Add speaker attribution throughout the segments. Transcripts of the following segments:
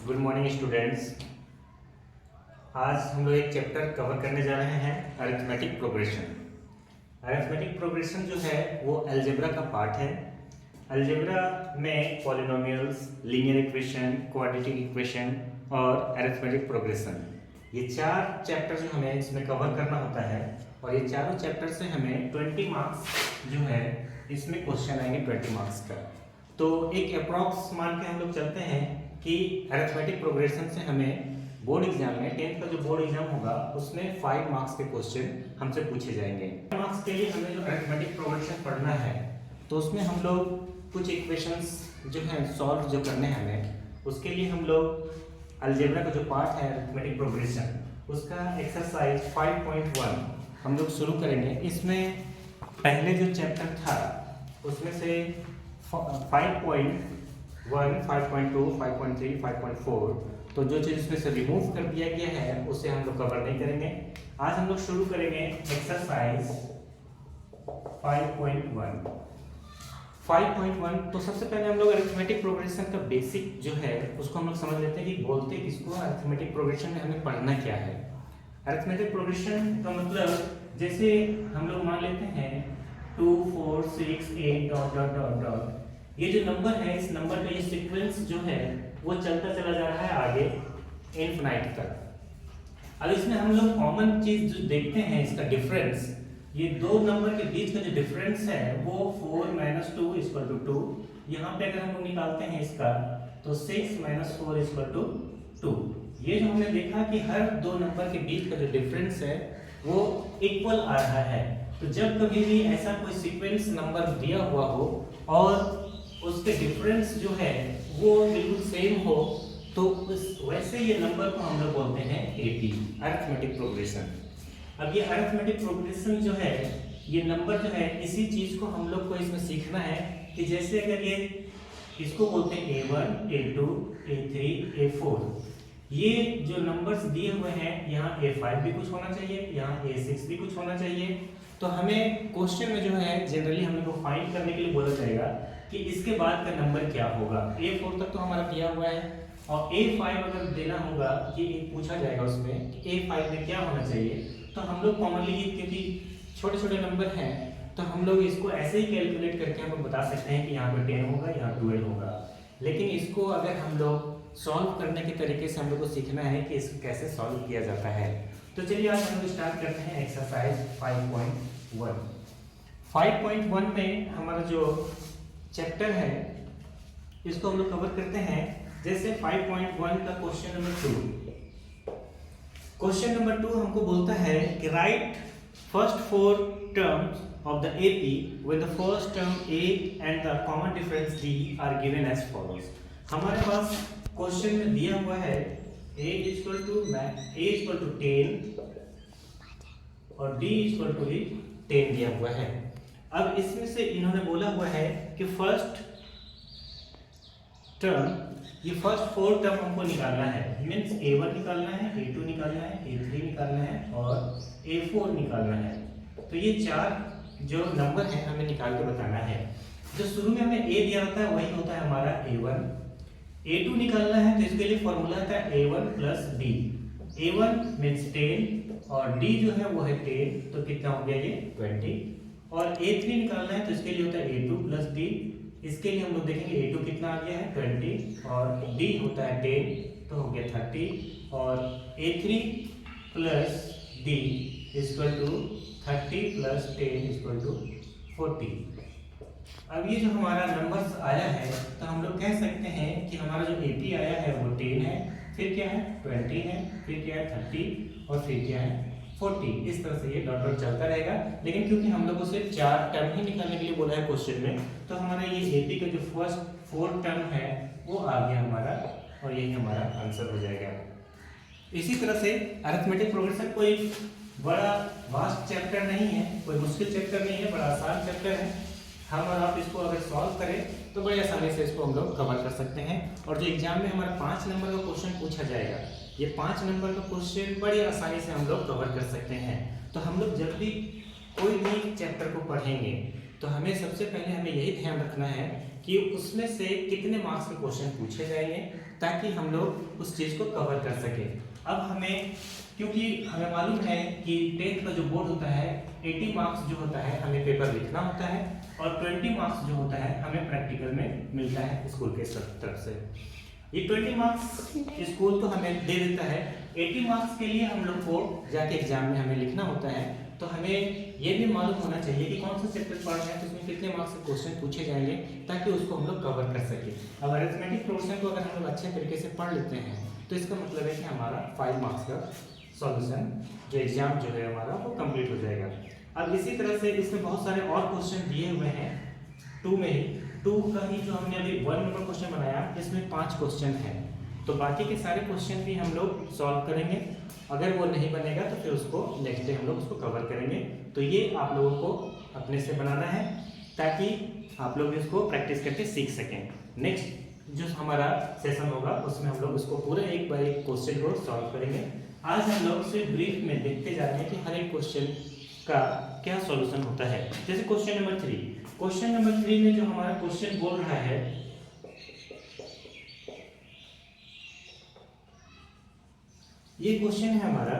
Speaker 1: Good morning students. आज हम लोग एक चैप्टर कवर करने जा रहे हैं, अरिथमेटिक प्रोग्रेशन। अरिथमेटिक प्रोग्रेशन जो है वो अलजेब्रा का पार्ट है। अलजेब्रा में polynomials, linear equation, quadratic equation और अरिथमेटिक प्रोग्रेशन, ये चार चैप्टर जो हमें इसमें कवर करना होता है। और ये चारों चैप्टर से हमें 20 मार्क्स जो है इसमें क्वेश्चन आएंगे 20 मार्क्स का। तो एक अप्रॉक्स मान के हम लोग चलते हैं कि अरिथमेटिक प्रोग्रेशन से हमें बोर्ड एग्जाम में 10th का जो बोर्ड एग्जाम होगा उसमें 5 मार्क्स के क्वेश्चन हमसे पूछे जाएंगे। 5 मार्क्स के लिए हमें जो अरिथमेटिक प्रोग्रेशन पढ़ना है तो उसमें हम लोग कुछ इक्वेशंस जो हैं सॉल्व जो करने हैं हमें, उसके लिए हम लोग अलजेब्रा का जो पार्ट है अरिथमेटिक प्रोग्रेशन उसका एक्सरसाइज 5.1 हम लोग शुरू करेंगे। इसमें पहले जो चैप्टर था उसमें से 5.1, 5.2, 5.3, 5.4 तो जो चीज़ इसमें से रिमूव कर दिया गया है उसे हम लोग कवर नहीं करेंगे। आज हम लोग शुरू करेंगे एक्सरसाइज 5.1। 5.1 तो सबसे पहले हम लोग अरिथमेटिक प्रोग्रेशन का बेसिक जो है उसको हम लोग समझ लेते हैं कि बोलते किसको, अरिथमेटिक प्रोग्रेशन में हमें पढ़ना क्या है। अरिथमेटिक प्रोग्रेशन का मतलब जैसे हम लोग मान लेते हैं 2, 4, 6, 8 डॉट डॉट डॉट डॉट, ये जो नंबर है इस नंबर का ये सीक्वेंस जो है वो चलता चला जा रहा है आगे इनफिनाइट तक। अब इसमें हम लोग कॉमन चीज जो देखते हैं इसका डिफरेंस, ये दो नंबर के बीच का जो डिफरेंस है वो 4 - 2 = 2। यहाँ पे अगर हम लोग निकालते हैं इसका तो 6 - 4 = 2। ये जो हमने देखा कि हर दो नंबर के बीच का जो डिफरेंस है वो इक्वल आ रहा है। तो जब कभी भी ऐसा कोई सीक्वेंस नंबर दिया हुआ हो और उसके डिफरेंस जो है वो बिल्कुल सेम हो तो वैसे ये नंबर को हम लोग बोलते हैं एटी, अरिथमेटिक प्रोग्रेशन। अब ये अरिथमेटिक प्रोग्रेशन जो है ये नंबर जो है इसी चीज को हम लोग को इसमें सीखना है कि जैसे अगर ये इसको बोलते हैं A1, A2, A3, A4, ये जो नंबर्स दिए हुए हैं यहाँ A5 भी कुछ होना चाहिए, यहाँ A6 भी कुछ होना चाहिए। तो हमें क्वेश्चन में जो है जनरली हम लोग को फाइंड करने के लिए बोला जाएगा कि इसके बाद का नंबर क्या होगा। A4 तक तो हमारा दिया हुआ है और A5 अगर देना होगा कि पूछा जाएगा उसमें कि A5 में क्या होना चाहिए, तो हम लोग कॉमनली क्योंकि छोटे छोटे नंबर हैं तो हम लोग इसको ऐसे ही कैलकुलेट करके हम लोग बता सकते हैं कि यहाँ पर 10 होगा, यहाँ 12 होगा। लेकिन इसको अगर हम लोग सॉल्व करने के तरीके से हम लोग को सीखना है कि इसको कैसे सॉल्व किया जाता है। तो चलिए आज हम लोग स्टार्ट करते हैं एक्सरसाइज 5.1। 5.1 में हमारा जो चैप्टर है इसको हम लोग कवर करते हैं। जैसे 5.1 का क्वेश्चन नंबर 2, क्वेश्चन नंबर 2 हमको बोलता है कि right first 4 terms of the AP when the first term A and the common difference D are given as follows। हमारे पास क्वेश्चन में दिया हुआ है A = 10 और D = 10 दिया हुआ है। अब इसमें से इन्होंने बोला हुआ है कि फर्स्ट टर्म, ये फर्स्ट 4 टर्म हमको निकालना है, मींस A1 निकालना है, A2 निकालना है, A3 निकालना है और A4 निकालना है। तो ये चार जो नंबर है हमें निकाल के बताना है। जो शुरू में हमें A दिया होता है वही होता है हमारा A1। A2 निकालना है तो इसके लिए फॉर्मूला होता है A1 + D। A1 मींस 10 और D जो है वो है 10, तो कितना हो गया ये 20। और A3 निकालना है तो इसके लिए होता है A2 + D। इसके लिए हम लोग देखेंगे A2 कितना आ गया है 20 और D होता है 10 तो हो गया 30 और A3 + D = 30 + 10 = 40। अब ये जो हमारा नंबर्स आया है तो हम लोग कह सकते हैं कि हमारा जो AP आया है वो 10 है, फिर क्या है 20 है, फिर क्या है 30 और फिर क्या है 40। इस तरह से ये डॉट डॉट चलता रहेगा। लेकिन क्योंकि हम लोग को सिर्फ 4 टर्म ही निकालने के लिए बोला है क्वेश्चन में, तो हमारा ये AP का जो फर्स्ट 4 टर्म है वो आ गया हमारा और यही हमारा आंसर हो जाएगा। इसी तरह से अरिथमेटिक प्रोग्रेशन कोई बड़ा वास्ट चैप्टर नहीं है, कोई मुश्किल चैप्टर नहीं है, बड़ा आसान चैप्टर है। हम और आप इसको अगर सॉल्व करें तो बड़ी आसानी से इसको हम लोग कवर कर सकते हैं। और जो एग्जाम में हमारा 5 नंबर का क्वेश्चन पूछा जाएगा, ये 5 नंबर का क्वेश्चन बड़ी आसानी से हम लोग कवर कर सकते हैं। तो हम लोग जब भी कोई भी चैप्टर को पढ़ेंगे तो हमें सबसे पहले हमें यही ध्यान रखना है कि उसमें से कितने मार्क्स के क्वेश्चन पूछे जाएंगे ताकि हम लोग उस चीज़ को कवर कर सकें। अब हमें, क्योंकि हमें मालूम है कि 10th का जो बोर्ड होता है 80 मार्क्स जो होता है हमें पेपर लिखना होता है और 20 मार्क्स जो होता है हमें प्रैक्टिकल में मिलता है स्कूल के तरफ से। ये 20 मार्क्स स्कूल तो हमें दे देता है, 80 मार्क्स के लिए हम लोग को जाके एग्जाम में हमें लिखना होता है। तो हमें ये भी मालूम होना चाहिए कि कौन सा चैप्टर पढ़ रहे हैं तो उसमें कितने मार्क्स के क्वेश्चन पूछे जाएंगे ताकि उसको हम लोग कवर कर सके। अब अरिथमेटिक प्रोग्रेशन को अगर हम लोग अच्छे तरीके से पढ़ लेते हैं तो इसका मतलब है कि हमारा 5 मार्क्स का सॉल्यूशन जो एग्जाम जो है हमारा वो कंप्लीट हो जाएगा। अब इसी तरह से इसमें बहुत सारे और क्वेश्चन दिए हुए हैं 2 में ही। 2 का ही जो हमने अभी 1 नंबर क्वेश्चन बनाया इसमें 5 क्वेश्चन हैं, तो बाकी के सारे क्वेश्चन भी हम लोग सॉल्व करेंगे। अगर वो नहीं बनेगा तो फिर उसको नेक्स्ट डे हम लोग उसको कवर करेंगे। तो ये आप लोगों को अपने से बनाना है ताकि आप लोग इसको प्रैक्टिस करके सीख सकें। नेक्स्ट जो हमारा सेशन होगा उसमें हम लोग उसको पूरा एक बार एक क्वेश्चन को सॉल्व करेंगे। आज हम लोग सिर्फ ब्रीफ में देखते जा रहे हैं कि हर एक क्वेश्चन का क्या सॉल्यूशन होता है। जैसे क्वेश्चन नंबर 3, क्वेश्चन नंबर 3 में जो हमारा क्वेश्चन बोल रहा है, ये क्वेश्चन है हमारा,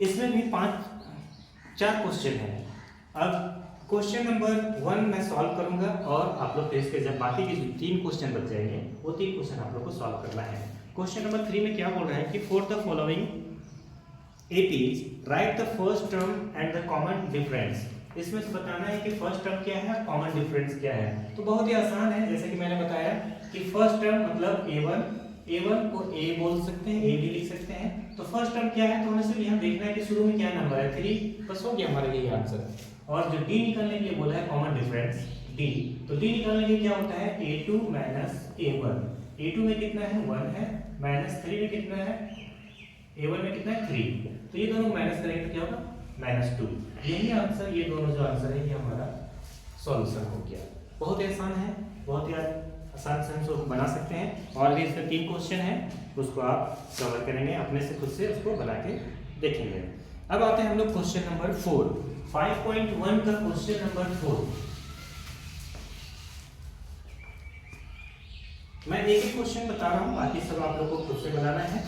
Speaker 1: इसमें भी 4 क्वेश्चन है। अब क्वेश्चन नंबर 1 मैं सॉल्व करूंगा और आप लोग टेस्ट के जब बाकी के जो 3 क्वेश्चन बच जाएंगे वो 3 क्वेश्चन आप लोग को सॉल्व करना है। क्वेश्चन नंबर 3 में क्या बोल रहा है कि for the following APs right the first term and the common difference. इसमें से बताना है कि फर्स्ट टर्म क्या है, कॉमन डिफरेंस क्या है। तो बहुत ही आसान है, जैसे कि मैंने बताया कि फर्स्ट टर्म मतलब A1 को A बोल सकते हैं, A भी लिख सकते हैं। तो फर्स्ट टर्म क्या है तो हमें सिर्फ यहाँ देखना है कि शुरू में क्या नंबर है, 3, बस हो गया हमारा यही आंसर। और जो D निकालने के लिए बोला है कॉमन डिफरेंस D, तो D निकालने के लिए क्या होता है A2 माइनस A1। A2 में कितना है 1 है, माइनस 3 में कितना है, A1 में कितना है 3, तो ये दोनों माइनस करेंगे तो क्या होगा -2। यही आंसर, ये दोनों जो आंसर है ये हमारा सॉल्यूशन हो गया। बहुत ही आसान है, बहुत ही आसान से हम उसको बना सकते हैं। और भी इसका 3 क्वेश्चन है उसको आप कवर करेंगे, अपने से खुद से उसको बना के देखेंगे। अब आते हैं हम लोग क्वेश्चन नंबर 4, 5.1 का क्वेश्चन नंबर 4। मैं एक एक क्वेश्चन बता रहा हूँ, बाकी सब आप लोग को खुद से बनाना है।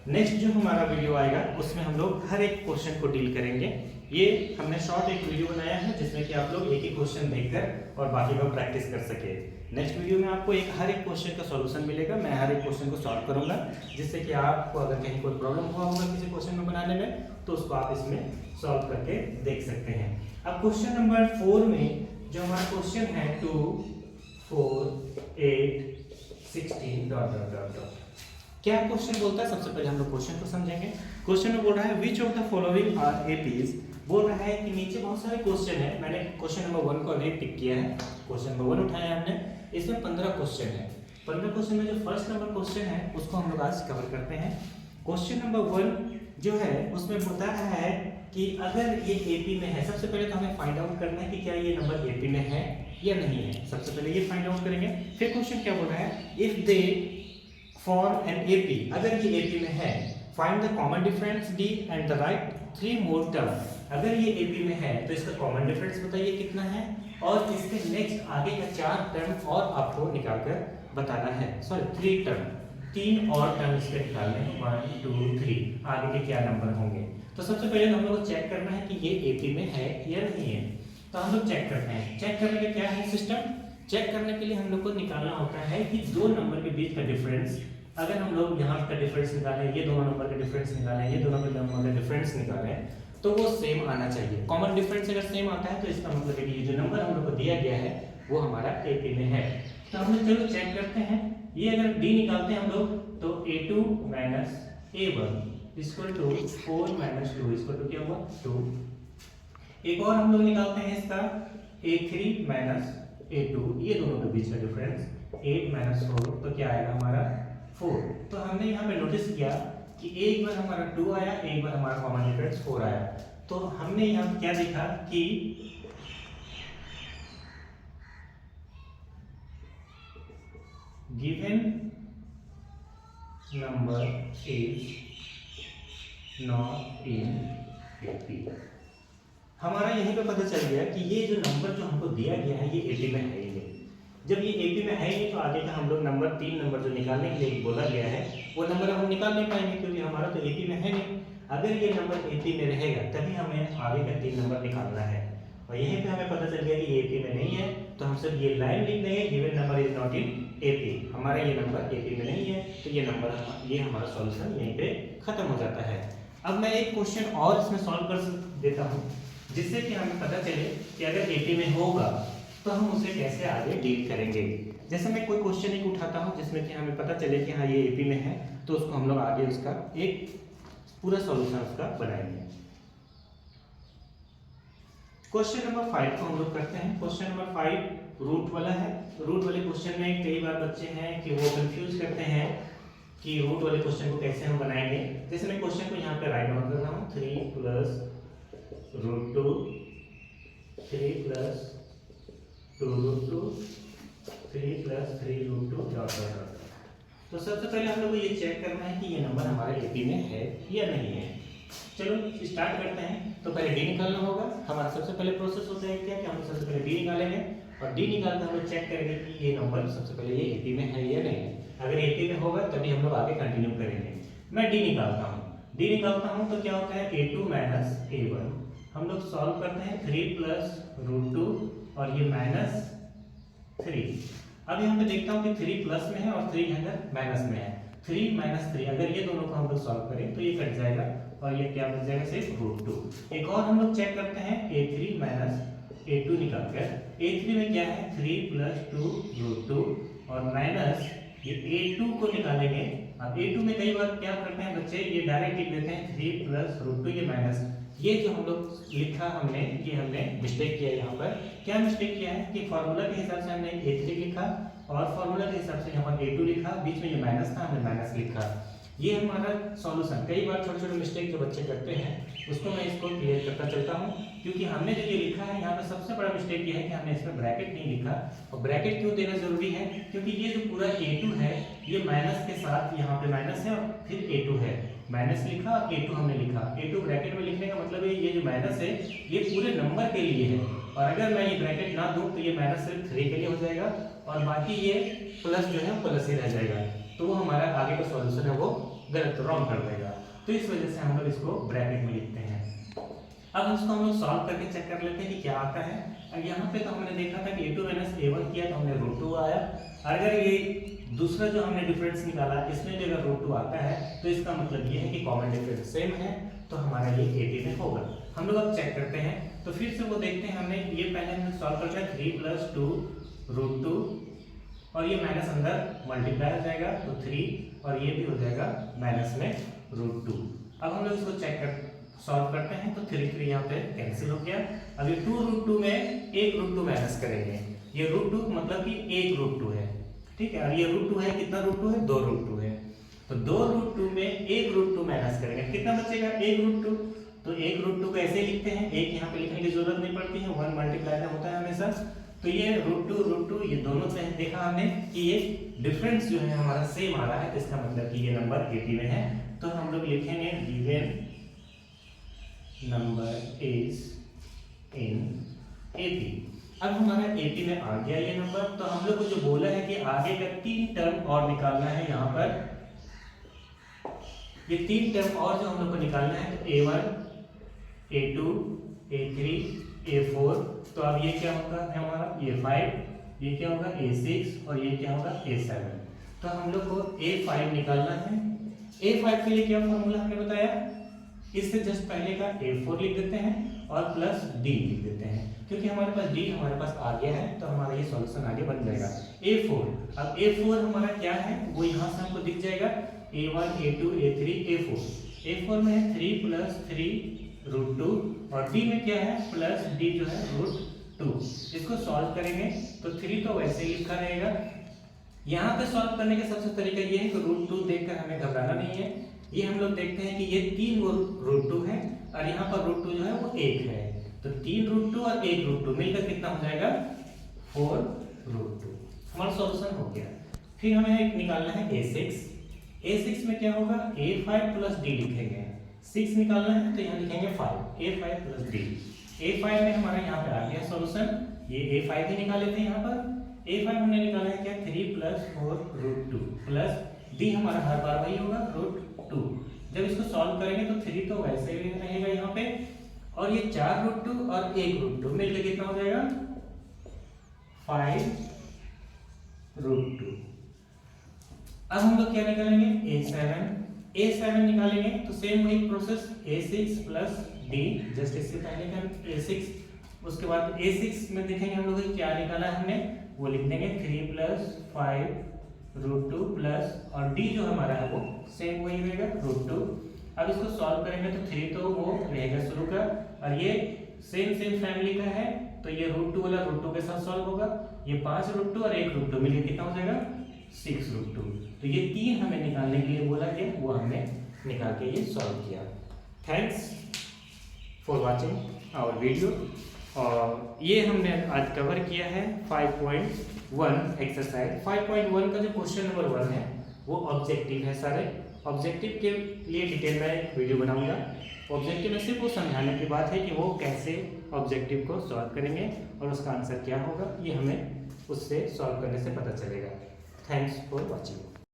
Speaker 1: नेक्स्ट जो हमारा वीडियो आएगा उसमें हम लोग हर एक क्वेश्चन को डील करेंगे। ये हमने शॉर्ट एक वीडियो बनाया है जिसमें कि आप लोग एक ही क्वेश्चन देखकर और बाकी का प्रैक्टिस कर सके। नेक्स्ट वीडियो में आपको हर एक क्वेश्चन का सॉल्यूशन मिलेगा, मैं हर एक क्वेश्चन को सॉल्व करूंगा, जिससे कि आपको अगर कहीं कोई प्रॉब्लम हुआ होगा किसी क्वेश्चन में बनाने में तो उसको आप इसमें सॉल्व करके देख सकते हैं। अब क्वेश्चन नंबर 4 में जो हमारा क्वेश्चन है 2, 4, 8, 16 ... क्या क्वेश्चन बोलता है, सबसे पहले हम लोग क्वेश्चन को समझेंगे। क्वेश्चन में बोल रहा है which of the following are APs. बोल रहा है कि नीचे बहुत सारे क्वेश्चन है, मैंने क्वेश्चन नंबर 1 को अभी टिक किया है, क्वेश्चन नंबर 1 उठाया हमने, इसमें 15 क्वेश्चन है। 15 क्वेश्चन में जो फर्स्ट नंबर क्वेश्चन है उसको हम लोग आज कवर करते हैं। क्वेश्चन नंबर 1 जो है उसमें बता रहा है कि अगर ये एपी में है, सबसे पहले तो हमें फाइंड आउट करना है कि क्या ये नंबर एपी में है या नहीं है। सबसे पहले ये फाइंड आउट करेंगे। फिर क्वेश्चन क्या बोल रहा है, if they form an AP, अगर ये एपी में है find the common difference D and the right 3 more term. अगर ये एपी में है तो इसका कॉमन डिफरेंस बताइए कितना है और इसके नेक्स्ट आगे का 4 टर्म और आपको निकाल कर बताना है। सॉरी 3 टर्म, 3 और टर्म इसके निकालने हैं, 1 2 3, आगे के क्या नंबर होंगे। तो सबसे पहले हम लोग को चेक करना है कि ये एपी में है या नहीं है। तो हम लोग चेक करते हैं। चेक करने का क्या है सिस्टम, चेक करने के लिए हम लोग को निकालना होता है कि 2 नंबर के बीच का डिफरेंस, अगर हम लोग यहाँ का डिफरेंस निकालें, ये दोनों नंबर का डिफरेंस निकालें, ये दोनों नंबर का डिफरेंस निकालें, तो वो सेम आना चाहिए। कॉमन डिफरेंस अगर सेम आता है तो इसका मतलब है कि ये जो नंबर हम लोग को दिया गया है वो हमारा एपी में है। तो हम लोग चलो चेक करते हैं। ये अगर डी निकालते हैं हम लोग तो A2 minus A1 equal to 4 minus 2 equal to क्या हुआ 2। एक और हम लोग निकालते हैं इसका A3 माइनस A2, ये दोनों के बीच का डिफरेंस 8 माइनस 4, तो क्या आएगा हमारा 4। तो हमने यहाँ पे नोटिस किया कि एक बार हमारा 2 आया, एक बार हमारा कॉमन डिफरेंस 4 आया। तो हमने यहाँ क्या देखा कि given number is not in AP. हमारा यहीं पे पता चल गया कि ये जो नंबर जो हमको दिया गया है ये एपी में है ही नहीं। जब ये एपी में है ही नहीं तो आगे का हम लोग नंबर 3 नंबर जो निकालने के लिए बोला गया है वो नंबर हम निकाल नहीं पाएंगे, क्योंकि हमारा तो एपी में है नहीं। अगर ये नंबर एपी में रहेगा तभी हमें आगे का 3 नंबर निकालना है, और यहीं पे हमें पता चल गया कि एपी में नहीं है तो हम सिर्फ ये लाइन लिख देंगे, given number is not in AP, हमारा ये नंबर एपी में नहीं है, तो ये नंबर ये हमारा सॉल्यूशन यहीं पे खत्म हो जाता है। अब मैं एक क्वेश्चन और इसमें सॉल्व कर देता हूँ, जिससे कि हमें पता चले कि अगर एपी में होगा तो हम उसे कैसे आगे डील करेंगे। जैसे मैं कोई क्वेश्चन एक उठाता हूँ जिसमें कि हमें पता चले कि हाँ ये एपी में है, तो उसको हम लोग आगे उसका एक पूरा सॉल्यूशन उसका बनाएंगे। क्वेश्चन नंबर 5 को हम लोग करते हैं। क्वेश्चन नंबर 5 रूट वाला है। रूट वाले क्वेश्चन में कई बार बच्चे हैं कि वो कंफ्यूज करते हैं कि रूट वाले क्वेश्चन को कैसे हम बनाएंगे। जैसे मैं क्वेश्चन को यहाँ पे राइट डाउन कर रहा हूँ, 3 plus root 2, 3 plus 2 root 2, 3 plus 3 root 2 dot dot. तो सबसे पहले हम लोग को ये चेक करना है कि ये नंबर हमारे एपी में है या नहीं है। चलो स्टार्ट करते हैं। तो पहले डी निकालना होगा। हमारा सबसे पहले प्रोसेस होता है क्या कि हम सबसे पहले डी निकालेंगे, और डी निकालकर हम लोग चेक करेंगे कि ये नंबर सबसे पहले ये एपी में है या नहीं है। अगर एपी में होगा तभी हम लोग आगे कंटिन्यू करेंगे। मैं डी निकालता हूँ। डी निकालता हूँ तो क्या होता है, a2 माइनस a1। हम लोग सॉल्व करते हैं, 3 प्लस रूट 2 और ये माइनस 3। अब यहाँ पे देखता हूँ कि 3 प्लस में है और 3 यहाँ माइनस में है। 3 माइनस 3 अगर ये दोनों को हम लोग सॉल्व करें तो ये कट जाएगा और ये क्या बच जाएगा, सिर्फ रूट 2। एक और हम लोग चेक करते हैं, a3 माइनस a2 निकालकर। a3 में क्या है, 3 प्लस 2 रूट 2 और माइनस ये a2 को निकालेंगे। अब a2 में कई बार क्या करते हैं बच्चे, ये डायरेक्ट लिख देते हैं 3 प्लस रूट 2 ये माइनस। ये जो हम लोग लिखा हमने, ये हमने मिस्टेक किया। यहाँ पर क्या मिस्टेक किया है कि फॉर्मूला के हिसाब से हमने a3 लिखा और फॉर्मूला के हिसाब से यहाँ पर a2 लिखा, बीच में ये माइनस था, हमने माइनस लिखा। ये हमारा सॉल्यूशन। कई बार छोटे छोटे मिस्टेक जो बच्चे करते हैं उसको मैं इसको क्लियर करता चलता हूँ, क्योंकि हमने जो ये लिखा है यहाँ पर सबसे बड़ा मिस्टेक ये है कि हमने इसमें ब्रैकेट नहीं लिखा। और ब्रैकेट क्यों देना जरूरी है, क्योंकि ये जो पूरा a2 है ये माइनस के साथ यहाँ पे माइनस है और फिर a2 है, माइनस लिखा और a2 हमने लिखा। a2 ब्रैकेट में लिखने का मतलब है ये जो माइनस है ये पूरे नंबर के लिए है, और अगर मैं ये ब्रैकेट ना दूं तो ये माइनस सिर्फ 3 के लिए हो जाएगा और बाकी ये प्लस जो है प्लस ही रह जाएगा, तो वो हमारा आगे का सॉल्यूशन है वो गलत रॉन्ग कर देगा। तो इस वजह से हम लोग इसको ब्रैकेट में लिखते हैं। अब इसको हम लोग सॉल्व करके चेक कर लेते हैं कि क्या आता है। अब यहाँ पे तो हमने देखा था कि a2 माइनस a1 किया तो हमने रूट 2 आया। अगर ये दूसरा जो हमने डिफरेंस निकाला इसमें भी अगर रूट 2 आता है तो इसका मतलब ये है कि कॉमन डिफरेंस सेम है, तो हमारा ये एपी में होगा। हम लोग अब चेक करते हैं, तो फिर से वो देखते हैं। हमने ये पहले हमने सॉल्व करते हैं, 3 प्लस 2 रूट 2 और ये माइनस अंदर मल्टीप्लाई हो जाएगा तो 3 और ये भी हो जाएगा माइनस में रूट 2। अब हम लोग इसको चेक कर सॉल्व करते हैं तो 3 3 यहाँ पे कैंसिल हो गया। अब ये 2 रूट 2 में 1 रूट 2 माइनस करेंगे। ये रूट 2 मतलब कि 1 रूट 2 है, ठीक है। और ये रूट 2 है, कितना रूट 2 है, 2 रूट 2 है। तो 2 रूट 2 में 1 रूट 2 माइनस करेंगे, कितना बचेगा, 1 रूट 2। तो 1 रूट 2 को ऐसे लिखते हैं, 1 यहाँ पे लिखने की जरूरत नहीं पड़ती है, 1 मल्टीप्लाई होता है हमेशा। तो ये रूट 2 ये दोनों से देखा हमने कि ये डिफरेंस जो है हमारा सेम आ रहा है, तो इसका मतलब कि ये नंबर 80 में है। तो हम लोग लिखेंगे गिवन नंबर इज इन 80। अब हमारा 80 में आ गया ये नंबर। तो हम लोग को जो बोला है कि आगे का 3 टर्म और निकालना है, यहाँ पर ये 3 टर्म और जो हम लोग को निकालना है, तो a1 a2 a3 a4। तो अब ये क्या होगा हमारा, ये 5, ये क्या होगा a6 और ये क्या होगा a7। तो हम लोग को a5 निकालना है। a5 के लिए क्या फॉर्मूला हमने बताया, इससे जस्ट पहले का a4 लिख देते हैं और प्लस d लिख देते हैं, क्योंकि हमारे पास d हमारे पास आ गया है तो हमारा ये सॉल्यूशन आगे बन जाएगा। a4, अब a4 हमारा क्या है वो यहाँ से हमको दिख जाएगा, a1 a2 a3 a4। a4 में है 3 प्लस 3 रूट 2 और d में क्या है प्लस d जो है रूट 2। इसको सॉल्व करेंगे तो 3 तो वैसे ही लिखा रहेगा। यहाँ पे सॉल्व करने का सबसे तरीका ये है कि रूट 2 देखकर हमें घबराना नहीं है। ये हम लोग देखते हैं कि ये 3 रूट 2 है और यहाँ पर रूट 2 जो है वो 1 है, तो 3 रूट 2 और 1 रूट 2 मिलकर कितना हो जाएगा, 4 रूट 2। हमारा सॉल्यूशन हो गया। फिर हमें एक निकालना है a6। a6 में क्या होगा, a5 प्लस d लिखेंगे। 6 निकालना है तो यहाँ लिखेंगे 5, a5 प्लस d। a5 में हमारा यहाँ पे आ गया सॉल्यूशन, ये a5 ही निकाल लेते हैं यहाँ पर। A5 हमने निकाला है क्या 3 + 4 √2 प्लस D हमारा हर बार वही होगा √2। जब इसको सॉल्व करेंगे तो 3 तो वैसे ही रहेगा यहाँ पे, और ये 4 √2 और 1 √2 मिलकर कितना हो जाएगा 5 √2। अब हम लोग क्या निकालेंगे A7 निकालेंगे तो सेम वही प्रोसेस A6 + D, जस्ट इससे पहले का A6, उसके बाद A6 में देखेंगे हम लोग क्या निकाला है हमने, वो लिख देंगे 3 + 5 √2 प्लस, और D जो हमारा है वो सेम वही रहेगा √2। अब इसको सॉल्व करेंगे तो 3 तो वो रहेगा शुरू का, और ये सेम फैमिली का है तो ये √2 वाला √2 के साथ सॉल्व होगा। ये 5 √2 और 1 √2 मिलकर कितना हो जाएगा 6 √2। तो ये 3 हमें निकालने के लिए बोला गया, वो हमने निकाल के ये सॉल्व किया। Thanks for watching our video. और ये हमने आज कवर किया है 5.1 एक्सरसाइज। 5.1 का जो क्वेश्चन नंबर 1 है वो ऑब्जेक्टिव है सारे। ऑब्जेक्टिव के लिए डिटेल में एक वीडियो बनाऊंगा। ऑब्जेक्टिव में सिर्फ वो समझाने की बात है कि वो कैसे ऑब्जेक्टिव को सॉल्व करेंगे और उसका आंसर क्या होगा, ये हमें उससे सॉल्व करने से पता चलेगा। Thanks for watching.